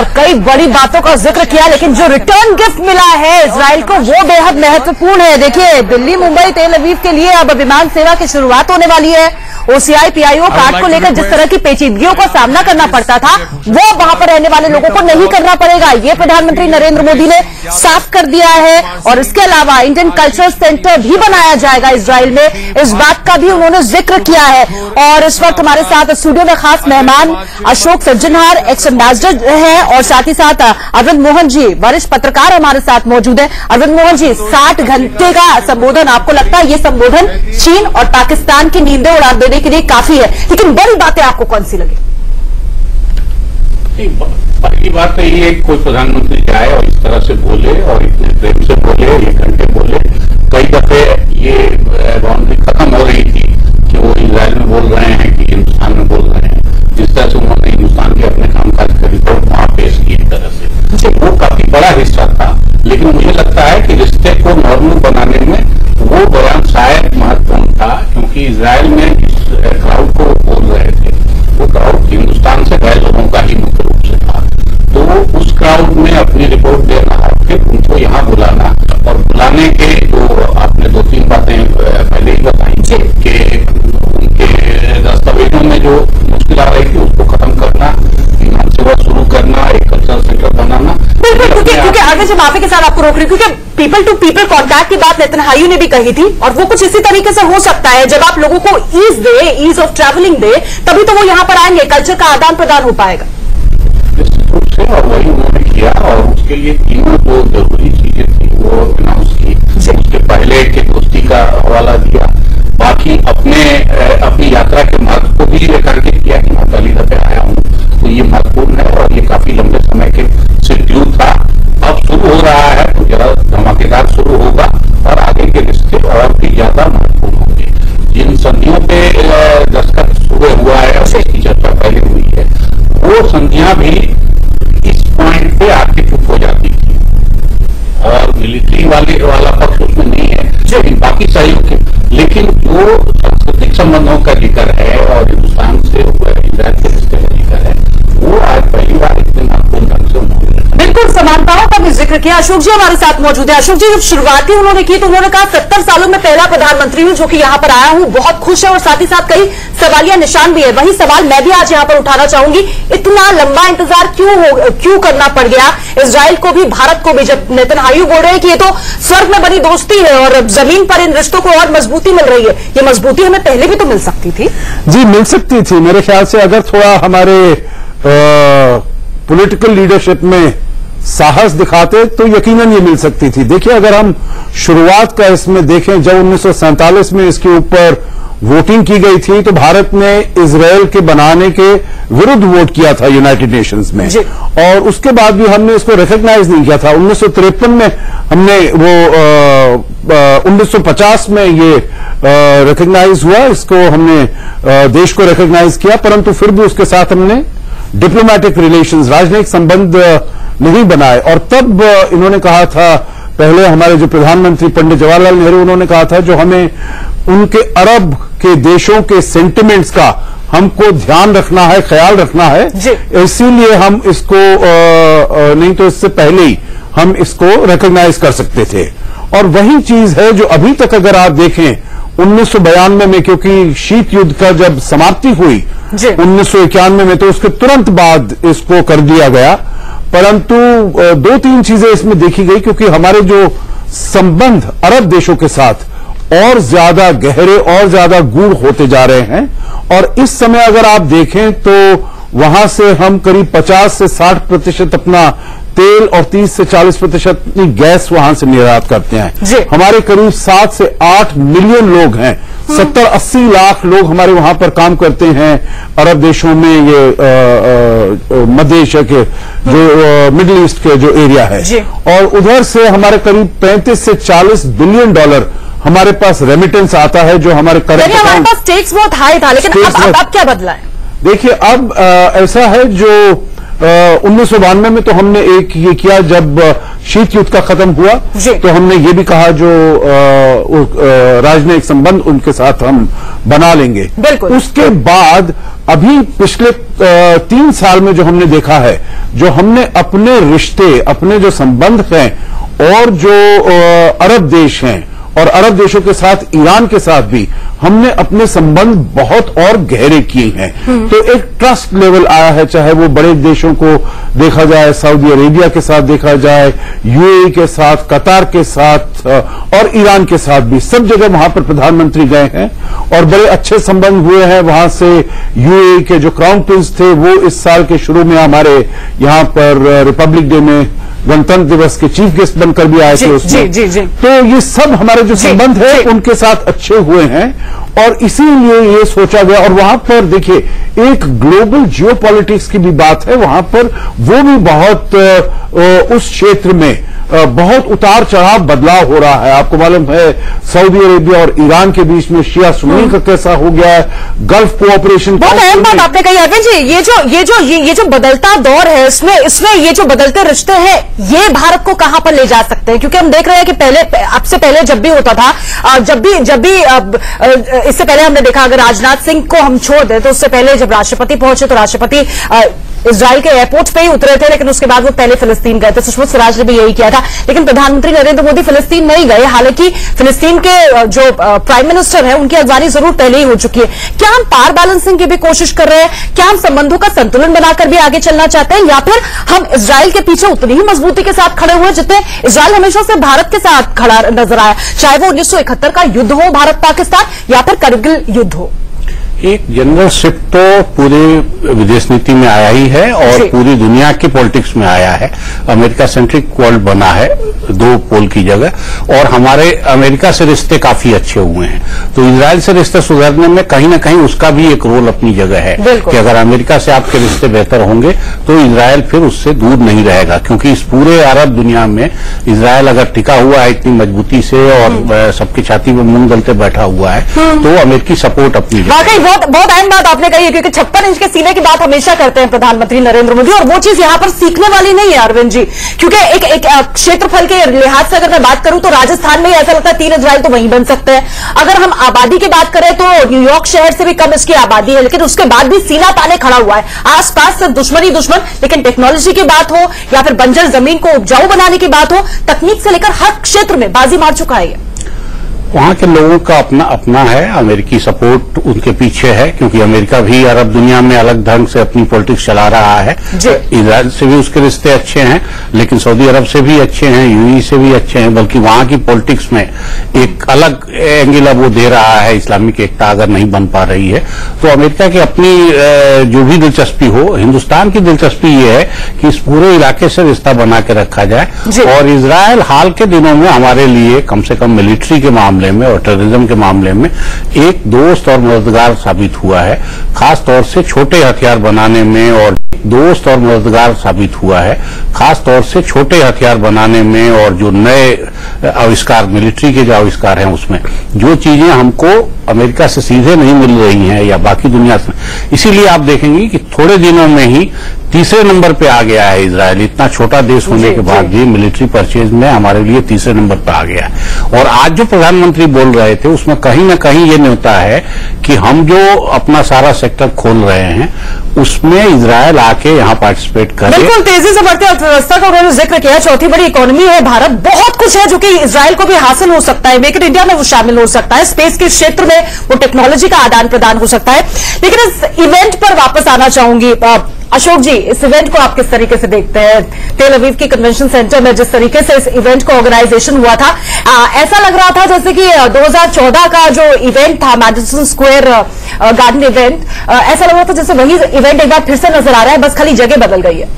और कई बड़ी बातों का जिक्र किया, लेकिन जो रिटर्न गिफ्ट मिला है इजराइल को वो बेहद महत्वपूर्ण है। देखिए, दिल्ली, मुंबई, तेल अवीव के लिए अब विमान सेवा की शुरुआत होने वाली है। ओसीआई पीआईओ कार्ड को लेकर जिस तरह की पेचीदगियों का सामना करना पड़ता था वो वहां पर रहने वाले लोगों को नहीं करना पड़ेगा, ये प्रधानमंत्री नरेंद्र मोदी ने साफ कर दिया है। और इसके अलावा इंडियन कल्चरल सेंटर भी बनाया जाएगा इजराइल में, इस बात का भी उन्होंने जिक्र किया है। और इस वक्त हमारे साथ स्टूडियो में खास मेहमान अशोक सज्जनहार, एक्स एम्बेसडर है, और साथ ही साथ अरविंद मोहन जी, वरिष्ठ पत्रकार हमारे साथ मौजूद है। अरविंद मोहन जी, 60 घंटे का संबोधन, आपको लगता है ये संबोधन चीन और पाकिस्तान की नींदें उड़ा देने के लिए काफी है, लेकिन बड़ी बातें आपको कौन सी लगी? पहली बात तो ये है, कोई प्रधानमंत्री जाए और इस तरह से बोले और इतने प्रेम से बोले, 1 घंटे बोले। कई दफे ये बाउंड्री खत्म हो रही थी कि वो इजराइल में बोल रहे हैं कि हिंदुस्तान में बोल रहे हैं। जिस तरह से उन्होंने हिंदुस्तान के अपने कामकाज की रिपोर्ट वहां पेश की, एक तरह से वो काफी बड़ा हिस्सा था। लेकिन मुझे लगता है कि रिश्ते को नॉर्मल बनाने में वो बयान शायद महत्वपूर्ण था, क्योंकि इजराइल में जिस क्राउड को बोल रहे थे वो क्राउड हिंदुस्तान से गए लोगों का ही मुख्य रूप से था। तो उस क्राउड में अपनी रिपोर्ट देना और फिर उनको यहाँ बुलाना, और बुलाने के जो आपने 2-3 बातें पहले ही बताई कि उनके दस्तावेजों में जो मुश्किल आ रही थी उसको खत्म करना, विमान सेवा शुरू करना, एक कल्चरल सेंटर बनाना। क्योंकि आगे से माफी के साथ आपको रोक रही हूं, क्योंकि पीपल टू पीपल कॉन्टैक्ट की बात नेतन्याहू ने भी कही थी, और वो कुछ इसी तरीके से हो सकता है। जब आप लोगों को ईज ऑफ ट्रैवलिंग दे, तभी तो वो यहाँ पर आएंगे, कल्चर का आदान प्रदान हो पाएगा। निश्चित रूप से, और वही उन्होंने किया, और उसके लिए तीनों जो जरूरी चीजें थी वो अनाउंस की। उसके पहले के दोस्ती का हवाला दिया, बाकी अपनी यात्रा के मार्ग को भी रेखांकित किया कि मैं पहली दफे आया हूँ, तो ये महत्वपूर्ण है और ये काफी लंबे समय के शेड्यूल था। अब शुरू हो रहा है तो जरा धमाकेदार शुरू होगा और आगे के रिश्ते और भी ज्यादा महत्वपूर्ण होंगे। जिन संधियों पे दस्तखत शुरू हुआ है और इसकी चर्चा पहले हुई है, वो संधियां भी इस पॉइंट पे आके चुप हो जाती थी, और मिलिट्री वाला पक्ष उसमें नहीं है, लेकिन बाकी सहयोग के, लेकिन जो सांस्कृतिक संबंधों का जिक्र है और हिंदुस्तान से इजराइल के रिश्ते का जिक्र है, वो आज पहली बार इतने महत्वपूर्ण ढंग से उन्होंने बिल्कुल समानताओं का भी जिक्र किया। अशोक जी हमारे साथ मौजूद है। अशोक जी, जब शुरुआत ही उन्होंने की तो उन्होंने कहा 70 सालों में पहला प्रधानमंत्री हूं जो कि यहां पर आया हूं, बहुत खुश है, और साथ ही साथ कई सवालिया निशान भी है। वही सवाल मैं भी आज यहां पर उठाना चाहूंगी, इतना लंबा इंतजार क्यों करना पड़ गया इजराइल को भी, भारत को भी, जब नेतन्याहू बोल रहे हैं कि ये तो स्वर्ग में बनी दोस्ती है और जमीन पर इन रिश्तों को और मजबूती मिल रही है। ये मजबूती हमें पहले भी तो मिल सकती थी। जी, मिल सकती थी। मेरे ख्याल से अगर थोड़ा हमारे पॉलिटिकल लीडरशिप में साहस दिखाते तो यकीनन ये मिल सकती थी। देखिए, अगर हम शुरुआत का इसमें देखें, जब 1947 में इसके ऊपर वोटिंग की गई थी तो भारत ने इजराइल के बनाने के विरुद्ध वोट किया था यूनाइटेड नेशंस में, और उसके बाद भी हमने इसको रिकॉग्नाइज नहीं किया था। 1953 में हमने वो 1950 में ये रिकॉग्नाइज हुआ, इसको हमने देश को रिकॉग्नाइज किया, परंतु फिर भी उसके साथ हमने डिप्लोमेटिक रिलेशंस, राजनयिक संबंध नहीं बनाए। और तब इन्होंने कहा था, पहले हमारे जो प्रधानमंत्री पंडित जवाहरलाल नेहरू, उन्होंने कहा था जो हमें उनके अरब के देशों के सेंटिमेंट्स का हमको ध्यान रखना है, ख्याल रखना है, इसीलिए हम इसको नहीं तो इससे पहले ही हम इसको रिकॉग्नाइज कर सकते थे। और वही चीज है जो अभी तक अगर आप देखें 1992 में, क्योंकि शीत युद्ध का जब समाप्ति हुई 1991 में, तो उसके तुरंत बाद इसको कर दिया गया, परंतु 2-3 चीजें इसमें देखी गई, क्योंकि हमारे जो संबंध अरब देशों के साथ और ज्यादा गहरे और ज्यादा गूढ़ होते जा रहे हैं। और इस समय अगर आप देखें तो वहां से हम करीब 50 से 60% अपना तेल और 30 से 40% अपनी गैस वहां से निर्यात करते हैं। हमारे करीब 7 से 8 मिलियन लोग हैं, 70-80 लाख लोग हमारे वहां पर काम करते हैं अरब देशों में, ये मध्य एशिया के जो मिडिल ईस्ट के जो एरिया है, और उधर से हमारे करीब 35 से 40 बिलियन डॉलर हमारे पास रेमिटेंस आता है, जो हमारे करंट हमारे पास टैक्स बहुत हाई था, लेकिन अब क्या बदला है? देखिए, अब ऐसा है जो 1992 में तो हमने एक ये किया, जब शीत युद्ध का खत्म हुआ तो हमने ये भी कहा जो राजनयिक संबंध उनके साथ हम बना लेंगे। उसके बाद अभी पिछले 3 साल में जो हमने देखा है, जो हमने अपने रिश्ते, अपने जो संबंध हैं और जो अरब देश हैं और अरब देशों के साथ, ईरान के साथ भी हमने अपने संबंध बहुत और गहरे किए हैं। तो एक ट्रस्ट लेवल आया है, चाहे वो बड़े देशों को देखा जाए, सऊदी अरेबिया के साथ देखा जाए, यूएई के साथ, कतार के साथ और ईरान के साथ भी। सब जगह वहां पर प्रधानमंत्री गए हैं और बड़े अच्छे संबंध हुए हैं। वहां से यूएई के जो क्राउन प्रिंस थे वो इस साल के शुरू में हमारे यहां पर रिपब्लिक डे में गणतंत्र दिवस के चीफ गेस्ट बनकर भी आए थे उसमें। तो ये सब हमारे जो संबंध है उनके साथ अच्छे हुए हैं और इसीलिए ये सोचा गया। और वहां पर देखिए एक ग्लोबल जियोपॉलिटिक्स की भी बात है, वहां पर वो भी बहुत उस क्षेत्र में बहुत उतार चढ़ाव बदलाव हो रहा है। आपको मालूम है सऊदी अरेबिया और ईरान के बीच में शिया सुन्नी का कैसा हो गया है, गल्फ कोऑपरेशन। बहुत अहम बात आपने कही अरविंद जी, ये जो बदलता दौर है, इसमें ये जो बदलते रिश्ते हैं, ये भारत को कहां पर ले जा सकते हैं? क्योंकि हम देख रहे हैं कि पहले, अब से पहले जब भी होता था, जब भी इससे पहले हमने देखा, अगर राजनाथ सिंह को हम छोड़ दें तो उससे पहले जब राष्ट्रपति पहुंचे तो राष्ट्रपति इजराइल के एयरपोर्ट पे ही उतरे थे, लेकिन उसके बाद वो पहले फिलिस्तीन गए थे। सुषमा स्वराज ने भी यही किया था, लेकिन प्रधानमंत्री नरेंद्र मोदी फिलिस्तीन नहीं गए। हालांकि फिलिस्तीन के जो प्राइम मिनिस्टर है उनकी अगवानी जरूर पहले ही हो चुकी है। क्या हम पावर बैलेंसिंग की भी कोशिश कर रहे हैं? क्या हम संबंधों का संतुलन बनाकर भी आगे चलना चाहते हैं, या फिर हम इजराइल के पीछे उतनी ही मजबूती के साथ खड़े हुए जितने इजराइल हमेशा से भारत के साथ खड़ा नजर आया, चाहे वो 1971 का युद्ध हो भारत पाकिस्तान या फिर करगिल युद्ध हो? एक जनरल शिफ्ट तो पूरे विदेश नीति में आया ही है और पूरी दुनिया की पॉलिटिक्स में आया है। अमेरिका सेंट्रिक वर्ल्ड बना है 2 पोल की जगह, और हमारे अमेरिका से रिश्ते काफी अच्छे हुए हैं। तो इजराइल से रिश्ते सुधरने में कहीं न कहीं उसका भी एक रोल अपनी जगह है कि अगर अमेरिका से आपके रिश्ते बेहतर होंगे तो इजराइल फिर उससे दूर नहीं रहेगा, क्योंकि इस पूरे अरब दुनिया में इजराइल अगर टिका हुआ है इतनी मजबूती से और सबकी छाती में मूंग दलते बैठा हुआ है, तो अमेरिकी सपोर्ट अपनी जगह। बहुत अहम बात आपने कही है, क्योंकि 56 इंच के सीने की बात हमेशा करते हैं प्रधानमंत्री नरेंद्र मोदी, और वो चीज यहां पर सीखने वाली नहीं है अरविंद जी। क्योंकि एक क्षेत्रफल के लिहाज से अगर मैं बात करूं तो राजस्थान में ऐसा लगता है 3 इजराइल तो वहीं बन सकते हैं। अगर हम आबादी की बात करें तो न्यूयॉर्क शहर से भी कम इसकी आबादी है, लेकिन उसके बाद भी सीना ताने खड़ा हुआ है। आसपास सिर्फ दुश्मन ही दुश्मन, लेकिन टेक्नोलॉजी की बात हो या फिर बंजर जमीन को उपजाऊ बनाने की बात हो, तकनीक से लेकर हर क्षेत्र में बाजी मार चुका है। वहां के लोगों का अपना है, अमेरिकी सपोर्ट उनके पीछे है, क्योंकि अमेरिका भी अरब दुनिया में अलग ढंग से अपनी पॉलिटिक्स चला रहा है। इजराइल से भी उसके रिश्ते अच्छे हैं, लेकिन सऊदी अरब से भी अच्छे हैं, यूएई से भी अच्छे हैं, बल्कि वहां की पॉलिटिक्स में एक अलग एंगल वो दे रहा है। इस्लामिक एकता अगर नहीं बन पा रही है तो अमेरिका की अपनी जो भी दिलचस्पी हो, हिंदुस्तान की दिलचस्पी ये है कि इस पूरे इलाके से रिश्ता बना के रखा जाए। और इजराइल हाल के दिनों में हमारे लिए कम से कम मिलिट्री के मामले में और टेररिज्म के मामले में एक दोस्त और मददगार साबित हुआ है, खास तौर से छोटे हथियार बनाने में, और दोस्त और मददगार साबित हुआ है खास तौर से छोटे हथियार बनाने में, और जो नए आविष्कार, मिलिट्री के जो आविष्कार हैं उसमें जो चीजें हमको अमेरिका से सीधे नहीं मिल रही हैं या बाकी दुनिया से। इसीलिए आप देखेंगे कि थोड़े दिनों में ही तीसरे नंबर पे आ गया है इजराइल। इतना छोटा देश होने के बाद भी मिलिट्री परचेज में हमारे लिए तीसरे नंबर पे आ गया है। और आज जो प्रधानमंत्री बोल रहे थे उसमें कहीं न कहीं ये न्योता है कि हम जो अपना सारा सेक्टर खोल रहे हैं उसमें इजराइल आके यहाँ पार्टिसिपेट करे। बिल्कुल, तेजी से बढ़ती अर्थव्यवस्था का उन्होंने जिक्र किया, चौथी बड़ी इकोनॉमी है भारत, बहुत कुछ है जो कि इजराइल को भी हासिल हो सकता है। मेक इन इंडिया में वो शामिल हो सकता है, स्पेस के क्षेत्र में वो टेक्नोलॉजी का आदान प्रदान हो सकता है। लेकिन इस इवेंट पर वापस आना चाहूंगी अशोक जी, इस इवेंट को आप किस तरीके से देखते हैं? तेल अवीव की कन्वेंशन सेंटर में जिस तरीके से इस इवेंट का ऑर्गेनाइजेशन हुआ था, ऐसा लग रहा था जैसे कि 2014 का जो इवेंट था मैडिसन स्क्वायर गार्डन इवेंट, ऐसा लग रहा था जैसे वही इवेंट एक बार फिर से नजर आ रहा है, बस खाली जगह बदल गई है।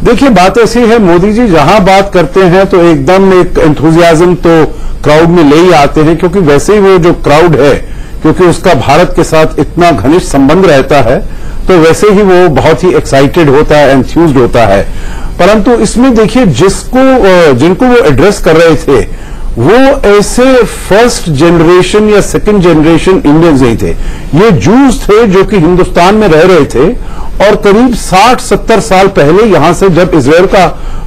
देखिए, बात ऐसी है, मोदी जी जहां बात करते हैं तो एकदम एक एंथुजियाज्म तो क्राउड में ले ही आते हैं, क्योंकि वैसे ही वो जो क्राउड है, क्योंकि उसका भारत के साथ इतना घनिष्ठ संबंध रहता है, तो वैसे ही वो बहुत ही एक्साइटेड होता है, एंथ्यूज्ड होता है। परंतु इसमें देखिए, जिनको वो एड्रेस कर रहे थे वो ऐसे फर्स्ट जनरेशन या सेकंड जनरेशन इंडियंस नहीं थे। ये जूस थे जो कि हिंदुस्तान में रह रहे थे और करीब 60-70 साल पहले यहां से जब इजराइल का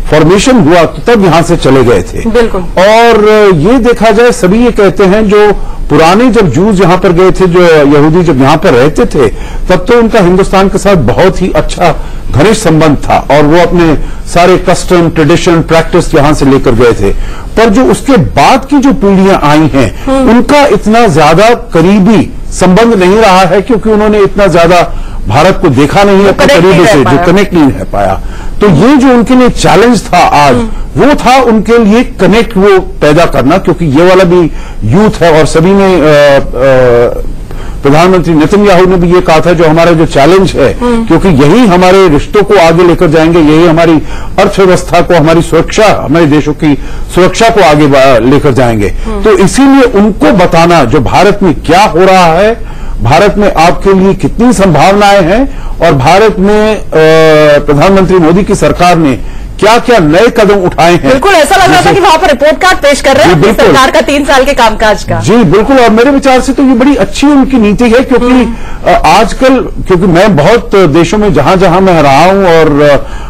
फॉर्मेशन हुआ तो तब यहां से चले गए थे। बिल्कुल। और ये देखा जाए, सभी ये कहते हैं जो पुराने जब जूस यहां पर गए थे, जो यहूदी जब यहां पर रहते थे, तब तो उनका हिंदुस्तान के साथ बहुत ही अच्छा घनिष्ठ संबंध था और वो अपने सारे कस्टम, ट्रेडिशन, प्रैक्टिस यहां से लेकर गए थे। पर जो उसके बाद की जो पीढ़ियां आई हैं, उनका इतना ज्यादा करीबी संबंध नहीं रहा है, क्योंकि उन्होंने इतना ज्यादा भारत को देखा नहीं है अपने करीबी से, जो कनेक्ट नहीं रह पाया। तो ये जो उनके लिए चैलेंज था आज, वो था उनके लिए कनेक्ट वो पैदा करना, क्योंकि ये वाला भी यूथ है और सभी ने प्रधानमंत्री नेतन्याहू ने भी ये कहा था जो हमारा जो चैलेंज है, क्योंकि यही हमारे रिश्तों को आगे लेकर जाएंगे, यही हमारी अर्थव्यवस्था को, हमारी सुरक्षा, हमारे देशों की सुरक्षा को आगे लेकर जाएंगे। तो इसीलिए उनको बताना जो भारत में क्या हो रहा है, भारत में आपके लिए कितनी संभावनाएं हैं और भारत में प्रधानमंत्री मोदी की सरकार ने क्या क्या नए कदम उठाए हैं। बिल्कुल ऐसा लग रहा था कि वहां पर रिपोर्ट कार्ड पेश कर रहे हैं सरकार का 3 साल के कामकाज का। जी बिल्कुल, और मेरे विचार से तो ये बड़ी अच्छी उनकी नीति है, क्योंकि आजकल, क्योंकि मैं बहुत देशों में जहां जहां मैं रहा हूं और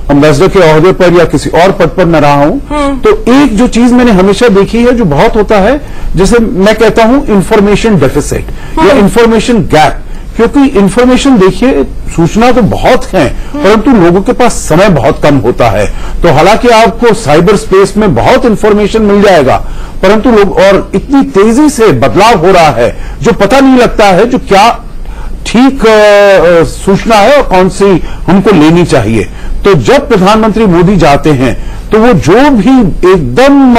अम्बेसडर के ओहदे पर या किसी और पद पर मैं रहा हूं, तो एक जो चीज मैंने हमेशा देखी है जो बहुत होता है, जैसे मैं कहता हूं इंफॉर्मेशन डेफिसिट या इंफॉर्मेशन गैप। क्योंकि इंफॉर्मेशन, देखिए, सूचना तो बहुत है, परंतु लोगों के पास समय बहुत कम होता है। तो हालांकि आपको साइबर स्पेस में बहुत इंफॉर्मेशन मिल जाएगा, परंतु लोग, और इतनी तेजी से बदलाव हो रहा है जो पता नहीं लगता है जो क्या ठीक सूचना है और कौन सी हमको लेनी चाहिए। तो जब प्रधानमंत्री मोदी जाते हैं तो वो जो भी एकदम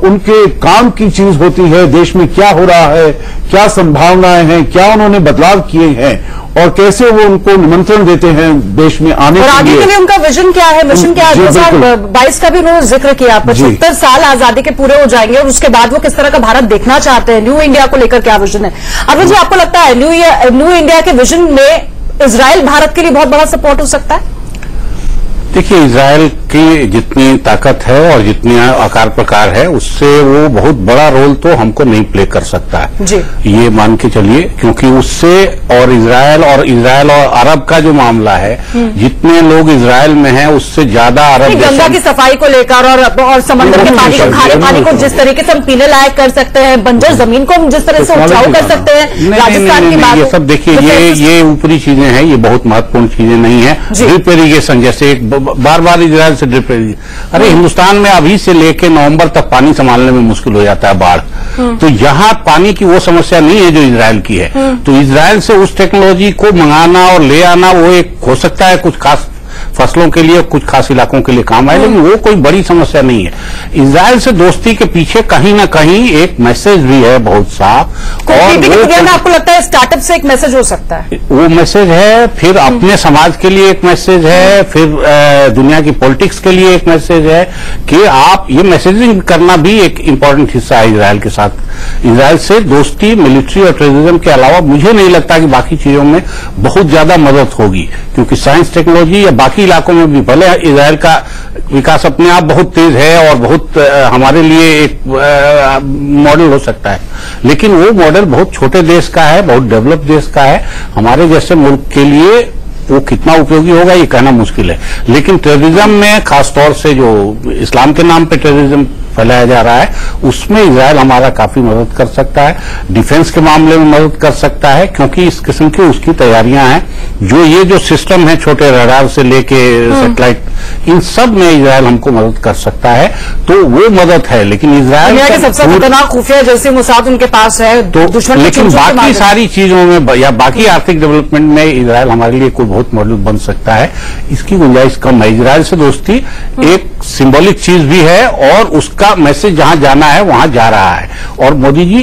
उनके काम की चीज होती है, देश में क्या हो रहा है, क्या संभावनाएं हैं, क्या उन्होंने बदलाव किए हैं और कैसे वो उनको निमंत्रण देते हैं देश में आने के लिए। आगे के लिए उनका विजन क्या है, मिशन क्या है। 2022 का भी उन्होंने जिक्र किया, 75 साल आजादी के पूरे हो जाएंगे और उसके बाद वो किस तरह का भारत देखना चाहते हैं, न्यू इंडिया को लेकर क्या विजन है। अरुण जी, आपको लगता है न्यू इंडिया के विजन में इजराइल भारत के लिए बहुत बड़ा सपोर्ट हो सकता है? देखिए, इजराइल की जितनी ताकत है और जितनी आकार प्रकार है, उससे वो बहुत बड़ा रोल तो हमको नहीं प्ले कर सकता है जी। ये मान के चलिए, क्योंकि उससे और इजराइल और अरब का जो मामला है, जितने लोग इजराइल में हैं उससे ज्यादा अरब, गंगा की सफाई को लेकर और समंदर के पानी को, खारे पानी को जिस तरीके से हम पीने लायक कर सकते हैं, बंजर जमीन को हम जिस तरह से उपजाऊ कर सकते हैं, राजस्थान की बात, ये सब देखिए, ये ऊपरी चीजें हैं, ये बहुत महत्वपूर्ण चीजें नहीं है। ड्रिप इरिगेशन, जैसे बार बार इजराइल से ड्रिप इरिगेशन, अरे हिंदुस्तान में अभी से लेके नवंबर तक पानी संभालने में मुश्किल हो जाता है, बाढ़। तो यहाँ पानी की वो समस्या नहीं है जो इजराइल की है। तो इजराइल से उस टेक्नोलॉजी को मंगाना और ले आना, वो एक हो सकता है कुछ खास फसलों के लिए, कुछ खास इलाकों के लिए काम आए, लेकिन वो कोई बड़ी समस्या नहीं है। इजराइल से दोस्ती के पीछे कहीं ना कहीं एक मैसेज भी है बहुत साफ, और वो आपको लगता है स्टार्टअप से एक मैसेज हो सकता है? वो मैसेज है, फिर अपने समाज के लिए एक मैसेज है, फिर दुनिया की पॉलिटिक्स के लिए एक मैसेज है कि आप ये मैसेजिंग करना भी एक इम्पोर्टेंट हिस्सा है इजराइल के साथ। इजराइल से दोस्ती मिलिट्री और टेररिज्म के अलावा मुझे नहीं लगता कि बाकी चीजों में बहुत ज्यादा मदद होगी, क्योंकि साइंस, टेक्नोलॉजी या बाकी इलाकों में भी भले इजराइल का विकास अपने आप बहुत तेज है और बहुत हमारे लिए एक मॉडल हो सकता है, लेकिन वो मॉडल बहुत छोटे देश का है, बहुत डेवलप देश का है। हमारे जैसे मुल्क के लिए वो कितना उपयोगी होगा ये कहना मुश्किल है। लेकिन टेररिज्म में, खासतौर से जो इस्लाम के नाम पे टेररिज्म फैलाया जा रहा है, उसमें इजराइल हमारा काफी मदद कर सकता है, डिफेंस के मामले में मदद कर सकता है, क्योंकि इस किस्म की उसकी तैयारियां हैं। जो ये जो सिस्टम है, छोटे रडार से लेके सैटेलाइट, इन सब में इजराइल हमको मदद कर सकता है, तो वो मदद है। लेकिन इजराइल के सबसे खतरनाक खुफिया जैसे मुसाद उनके पास है, तो दुश्मन, लेकिन बाकी सारी चीजों में या बाकी आर्थिक डेवलपमेंट में इजराइल हमारे लिए कोई बहुत मॉडल बन सकता है, इसकी गुंजाइश कम है। इजराइल से दोस्ती एक सिंबॉलिक चीज भी है और उसका मैसेज जहां जाना है वहां जा रहा है, और मोदी जी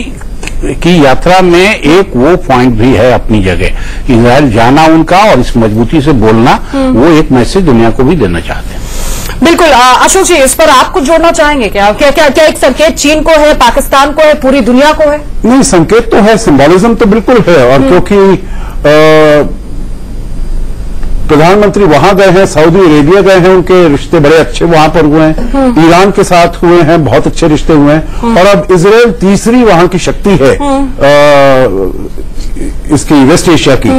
की यात्रा में एक वो पॉइंट भी है अपनी जगह। इजराइल जाना उनका और इस मजबूती से बोलना, वो एक मैसेज दुनिया को भी देना चाहते हैं। बिल्कुल। अशोक जी, इस पर आप कुछ जोड़ना चाहेंगे क्या? क्या क्या क्या एक संकेत चीन को है, पाकिस्तान को है, पूरी दुनिया को है? नहीं, संकेत तो है, सिंबॉलिज्म तो बिल्कुल है। और क्योंकि प्रधानमंत्री वहां गए हैं, सऊदी अरेबिया गए हैं, उनके रिश्ते बड़े अच्छे वहां पर हुए हैं, ईरान के साथ हुए हैं, बहुत अच्छे रिश्ते हुए हैं, और अब इजराइल तीसरी वहां की शक्ति है इसकी वेस्ट एशिया की,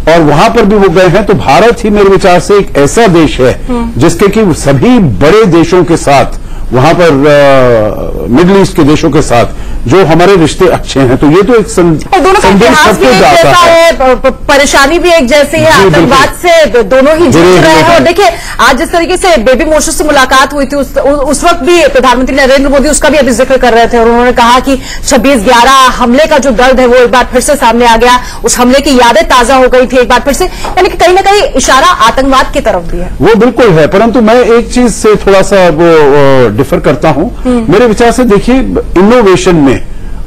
और वहां पर भी वो गए हैं। तो भारत ही मेरे विचार से एक ऐसा देश है जिसके कि सभी बड़े देशों के साथ, वहां पर मिडिल ईस्ट के देशों के साथ जो हमारे रिश्ते अच्छे हैं, तो ये तो एक दोनों का इतिहास भी एक जैसा है, परेशानी भी एक जैसी है, आतंकवाद से दोनों ही जूझ रहे हैं। और देखिए आज जिस तरीके से बेबी मोर्शल से मुलाकात हुई थी उस वक्त भी प्रधानमंत्री नरेंद्र मोदी उसका भी अभी जिक्र कर रहे थे, और उन्होंने कहा कि 26/11 हमले का जो दर्द है वो एक बार फिर से सामने आ गया, उस हमले की यादें ताजा हो गई थी एक बार फिर से, यानी कि कहीं ना कहीं इशारा आतंकवाद की तरफ भी है। वो बिल्कुल है, परंतु मैं एक चीज से थोड़ा सा वो डिफर करता हूं। मेरे विचार से देखिए, इनोवेशन में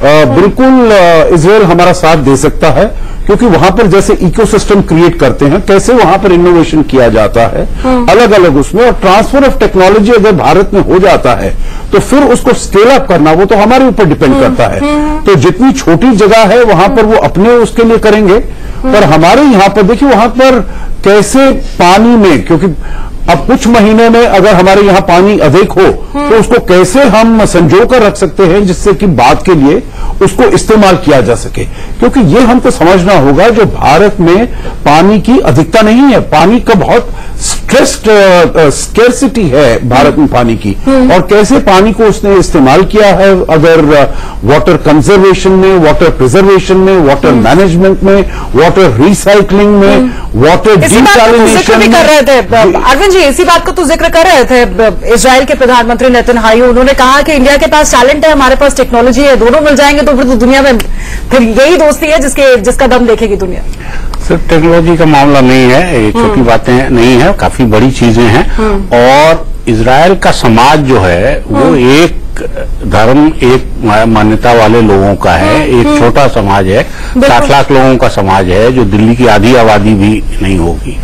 बिल्कुल इजराइल हमारा साथ दे सकता है, क्योंकि वहां पर जैसे इकोसिस्टम क्रिएट करते हैं, कैसे वहां पर इनोवेशन किया जाता है अलग अलग उसमें, और ट्रांसफर ऑफ टेक्नोलॉजी अगर भारत में हो जाता है तो फिर उसको स्केल अप करना वो तो हमारे ऊपर डिपेंड करता है। तो जितनी छोटी जगह है वहां पर वो अपने उसके लिए करेंगे, पर हमारे यहां पर देखिए वहां पर कैसे पानी में, क्योंकि अब कुछ महीने में अगर हमारे यहां पानी अधिक हो तो उसको कैसे हम संजो कर रख सकते हैं जिससे कि बाद के लिए उसको इस्तेमाल किया जा सके, क्योंकि ये हमको समझना होगा जो भारत में पानी की अधिकता नहीं है, पानी का बहुत स्ट्रेस्ड स्केर्सिटी है भारत में पानी की, और कैसे पानी को उसने इस्तेमाल किया है अगर वाटर कंजर्वेशन में, वाटर प्रिजर्वेशन में, वाटर मैनेजमेंट में, वाटर रिसाइकलिंग में, वाटर डिसैलिनेशन में। कर रहे थे अरविंद जी, इसी बात को तो जिक्र कर रहे थे इजराइल के प्रधानमंत्री नेतन्याहू, उन्होंने कहा कि इंडिया के पास टैलेंट है, हमारे पास टेक्नोलॉजी है, दोनों मिल जाएंगे तो फिर तो दुनिया में फिर यही दोस्ती है जिसका दम देखेगी दुनिया। सिर्फ टेक्नोलॉजी का मामला नहीं है, ये छोटी बातें नहीं है, काफी बड़ी चीजें हैं। और इजराइल का समाज जो है वो एक धर्म, एक मान्यता वाले लोगों का है, एक छोटा समाज है, 7 लाख लोगों का समाज है, जो दिल्ली की आधी आबादी भी नहीं होगी।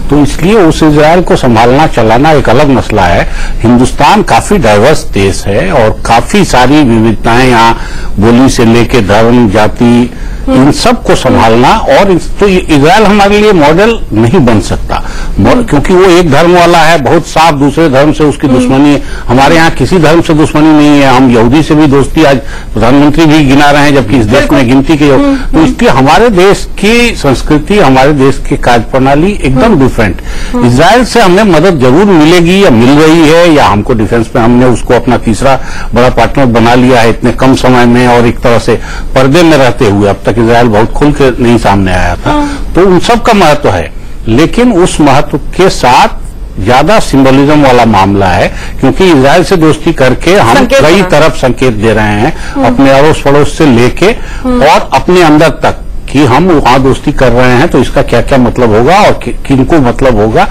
तो इसलिए उस इजराइल को संभालना चलाना एक अलग मसला है। हिंदुस्तान काफी डाइवर्स देश है और काफी सारी विविधताएं यहाँ, बोली से लेके धर्म, जाति, इन सब को संभालना, और तो इजराइल हमारे लिए मॉडल नहीं बन सकता, क्योंकि वो एक धर्म वाला है, बहुत साफ, दूसरे धर्म से उसकी दुश्मनी है। हमारे यहाँ किसी धर्म से दुश्मनी नहीं है, हम यहूदी से भी दोस्ती आज प्रधानमंत्री भी गिना रहे हैं, जबकि इस देश में गिनती के तो इसलिए हमारे देश की संस्कृति, हमारे देश की कार्यप्रणाली एकदम डिफरेंट। इजराइल से हमें मदद जरूर मिलेगी या मिल रही है, या हमको डिफेंस में हमने उसको अपना तीसरा बड़ा पार्टनर बना लिया है इतने कम समय में, और एक तरह से पर्दे में रहते हुए। अब तक इजराइल बहुत खुल के नहीं सामने आया था, तो उन सब का महत्व है, लेकिन उस महत्व के साथ ज्यादा सिंबलिज्म वाला मामला है, क्योंकि इजराइल से दोस्ती करके हम कई तरफ संकेत दे रहे हैं, अपने अड़ोस पड़ोस से लेके और अपने अंदर तक, कि हम वहां दोस्ती कर रहे हैं तो इसका क्या क्या मतलब होगा और किनको मतलब होगा,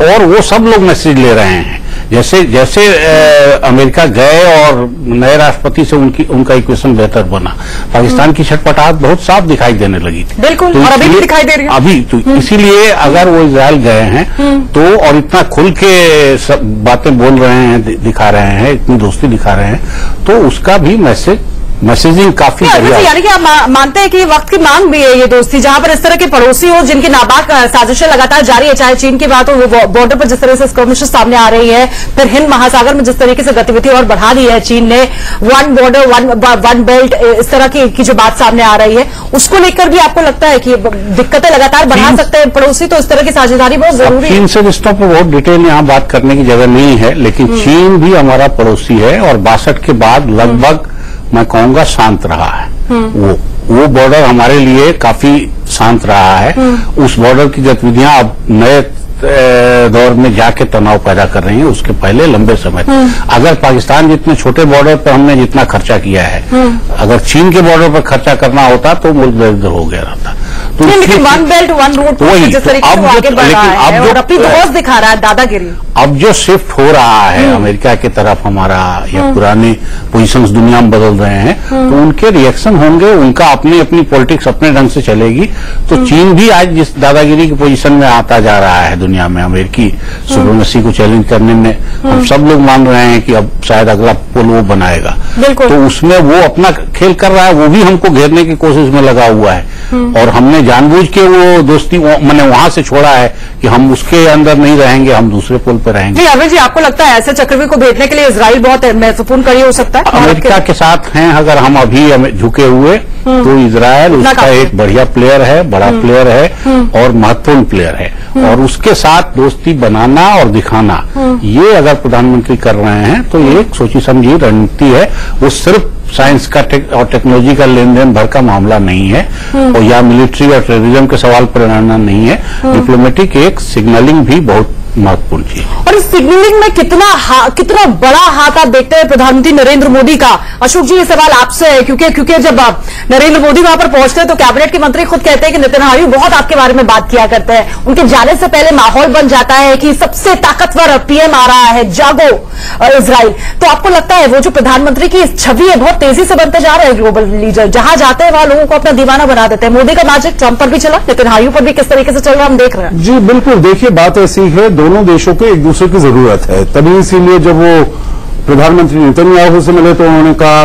और वो सब लोग मैसेज ले रहे हैं। जैसे अमेरिका गए और नए राष्ट्रपति से उनका इक्वेशन बेहतर बना, पाकिस्तान की छटपटाहट बहुत साफ दिखाई देने लगी थी। बिल्कुल, और अभी भी दिखाई दे रही है। अभी तो इसीलिए अगर वो इजराइल गए हैं तो, और इतना खुल के सब बातें बोल रहे हैं, दिखा रहे हैं, इतनी दोस्ती दिखा रहे हैं, तो उसका भी मैसेजिंग काफी बढ़िया। यानी कि आप मानते हैं कि वक्त की मांग भी है ये दोस्ती, जहां पर इस तरह के पड़ोसी हो जिनकी नापाक साजिशें लगातार जारी है, चाहे चीन की बात हो, बॉर्डर पर जिस तरह से स्कर्मिशेस सामने आ रही है, फिर हिंद महासागर में जिस तरीके से गतिविधि और बढ़ा दी है चीन ने, 1 बॉर्डर 1 बेल्ट, इस तरह की जो बात सामने आ रही है, उसको लेकर भी आपको लगता है कि दिक्कतें लगातार बढ़ा सकते हैं पड़ोसी, तो इस तरह की साझेदारी बहुत जरूरी है। चीन से रिश्तों पर बहुत डिटेल यहाँ बात करने की जगह नहीं है, लेकिन चीन भी हमारा पड़ोसी है, और 62 के बाद लगभग मैं कहूंगा शांत रहा है। वो बॉर्डर हमारे लिए काफी शांत रहा है। उस बॉर्डर की गतिविधियां अब नए दौर में जाके तनाव पैदा कर रही हैं, उसके पहले लंबे समय अगर पाकिस्तान जितने छोटे बॉर्डर पर हमने जितना खर्चा किया है, अगर चीन के बॉर्डर पर खर्चा करना होता तो मुल्क दरिद्र हो गया रहता। तो लेकिन 1 बेल्ट 1 रोड जिस तरीके से आगे बढ़ रहा है और अपनी दोस्त दिखा रहा है, दादागिरी, अब जो शिफ्ट हो रहा है अमेरिका की तरफ हमारा, या पुराने पोजीशंस दुनिया में बदल रहे हैं, तो उनके रिएक्शन होंगे, उनका अपनी पॉलिटिक्स अपने ढंग से चलेगी। तो चीन भी आज जिस दादागिरी की पोजीशन में आता जा रहा है दुनिया में, अमेरिकी सुप्रीमेसी को चैलेंज करने में, हम सब लोग मान रहे हैं कि अब शायद अगला पुल वो बनाएगा, तो उसमें वो अपना खेल कर रहा है, वो भी हमको घेरने की कोशिश में लगा हुआ है। और हमने जानबूझ के वो दोस्ती मैंने वहां से छोड़ा है कि हम उसके अंदर नहीं रहेंगे, हम दूसरे पोल पर रहेंगे। नहीं अरविंद जी, आपको लगता है ऐसे चक्रव्यूह को भेजने के लिए इजराइल बहुत महत्वपूर्ण कड़ी हो सकता है? अमेरिका के साथ हैं अगर हम अभी झुके हुए तो इजराइल उसका एक बढ़िया प्लेयर है, बड़ा प्लेयर है और महत्वपूर्ण प्लेयर है, और उसके साथ दोस्ती बनाना और दिखाना ये अगर प्रधानमंत्री कर रहे हैं तो ये एक सोची समझी रणनीति है। वो सिर्फ साइंस का और टेक्नोलॉजी का लेन देन भर का मामला नहीं है, और या मिलिट्री और टेररिज्म के सवाल पर रहना नहीं है। डिप्लोमेटिक एक सिग्नलिंग भी बहुत महत्वपूर्ण चीज। और इस सिग्नलिंग में कितना बड़ा हाथ आप देखते हैं प्रधानमंत्री नरेंद्र मोदी का? अशोक जी, ये सवाल आपसे है, क्योंकि जब आप नरेंद्र मोदी वहां पर पहुंचते हैं तो कैबिनेट के मंत्री खुद कहते हैं कि नेतन्याहू बहुत आपके बारे में बात किया करते हैं। उनके जाने से पहले माहौल बन जाता है कि सबसे ताकतवर पीएम आ रहा है, जागो इजराइल। तो आपको लगता है वो जो प्रधानमंत्री की छवि है बहुत तेजी से बनते जा रहे हैं ग्लोबल लीडर, जहां जाते हैं वहां लोगों को अपना दीवाना बना देते हैं? मोदी का मैजिक ट्रंप पर भी चला, नेतन्याहू पर भी किस तरीके से चल रहा है हम देख रहे हैं। जी बिल्कुल, देखिए बात ऐसी है, दोनों देशों को एक दूसरे की जरूरत है। तभी इसीलिए जब वो प्रधानमंत्री नेतन्याहू से मिले तो उन्होंने कहा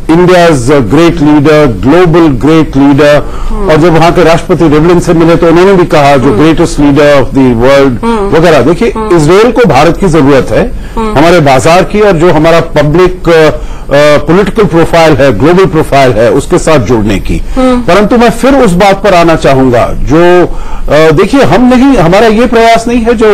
India is a great leader, global great leader, और जब वहां के राष्ट्रपति रिवलिन से मिले तो उन्होंने भी कहा जो greatest leader of the world वगैरह। देखिए इजराइल को भारत की जरूरत है, हमारे बाजार की, और जो हमारा पब्लिक पॉलिटिकल प्रोफाइल है, ग्लोबल प्रोफाइल है, उसके साथ जुड़ने की। परंतु मैं फिर उस बात पर आना चाहूंगा जो देखिए हमारा ये प्रयास नहीं है जो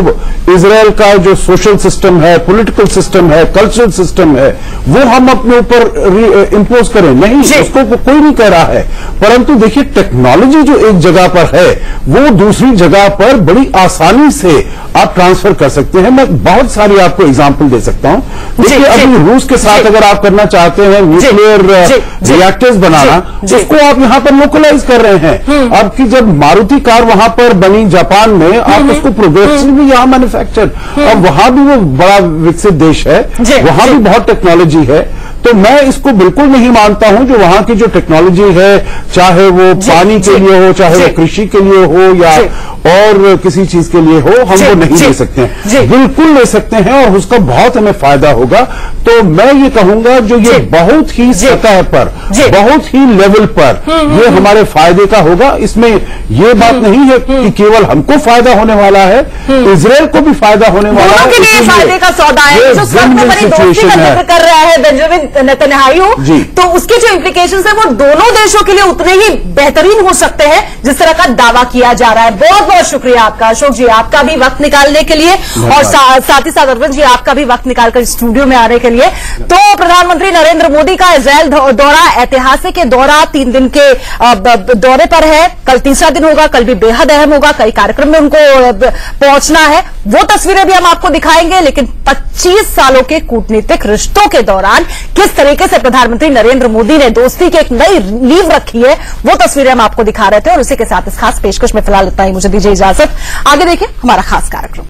इजराइल का जो सोशल सिस्टम है, पॉलिटिकल सिस्टम है, कल्चरल सिस्टम है, वो हम अपने ऊपर इंपोज करें, नहीं, उसको कोई नहीं कह रहा है। परंतु देखिए टेक्नोलॉजी जो एक जगह पर है वो दूसरी जगह पर बड़ी आसानी से आप ट्रांसफर कर सकते हैं। मैं बहुत सारी आपको एग्जांपल दे सकता हूं। देखिए अभी रूस के साथ अगर आप करना चाहते हैं न्यूक्लियर रिएक्टर्स बनाना, उसको आप यहां पर लोकलाइज कर रहे हैं। आपकी जब मारुति कार वहां पर बनी जापान में, आप उसको प्रोडक्शन भी यहां मैन्युफैक्चर, अब वहां भी वो बड़ा विकसित देश है, वहां भी बहुत टेक्नोलॉजी है। तो मैं इसको बिल्कुल नहीं मानता हूं जो वहां की जो टेक्नोलॉजी है, चाहे वो पानी के लिए हो, चाहे वो कृषि के लिए हो, या और किसी चीज के लिए हो, हम वो नहीं ले सकते हैं। बिल्कुल ले सकते हैं और उसका बहुत हमें फायदा होगा। तो मैं ये कहूंगा जो ये बहुत ही सतह पर, बहुत ही लेवल पर ये हमारे फायदे का होगा। इसमें ये बात नहीं है कि केवल हमको फायदा होने वाला है, इजराइल को भी फायदा होने वाला है। के लिए फायदे का सौदा है। जो दोस्ती का जिक्र कर रहा है बेंजामिन नेतन्याहू, तो उसके जो इम्प्लीकेशन है वो दोनों देशों के लिए उतने ही बेहतरीन हो सकते हैं जिस तरह का दावा किया जा रहा है। बहुत बहुत शुक्रिया आपका अशोक जी, आपका भी वक्त निकालने के लिए, और साथ ही साथ अरविंद जी आपका भी वक्त निकालकर स्टूडियो में आने के लिए। तो प्रधानमंत्री नरेंद्र मोदी का इजरायल दौरा ऐतिहासिक दौरा 3 दिन के दौरे पर है, कल तीसरा दिन होगा, कल भी बेहद अहम होगा, कई कार्यक्रम में उनको पहुंचना है। वो तस्वीरें भी हम आपको दिखाएंगे, लेकिन 25 सालों के कूटनीतिक रिश्तों के दौरान किस तरीके से प्रधानमंत्री नरेंद्र मोदी ने दोस्ती की एक नई नींव रखी है, वो तस्वीरें हम आपको दिखा रहे थे। और इसी के साथ इस खास पेशकश में फिलहाल इतना ही, मुझे दीजिए इजाजत। आगे देखिए हमारा खास कार्यक्रम।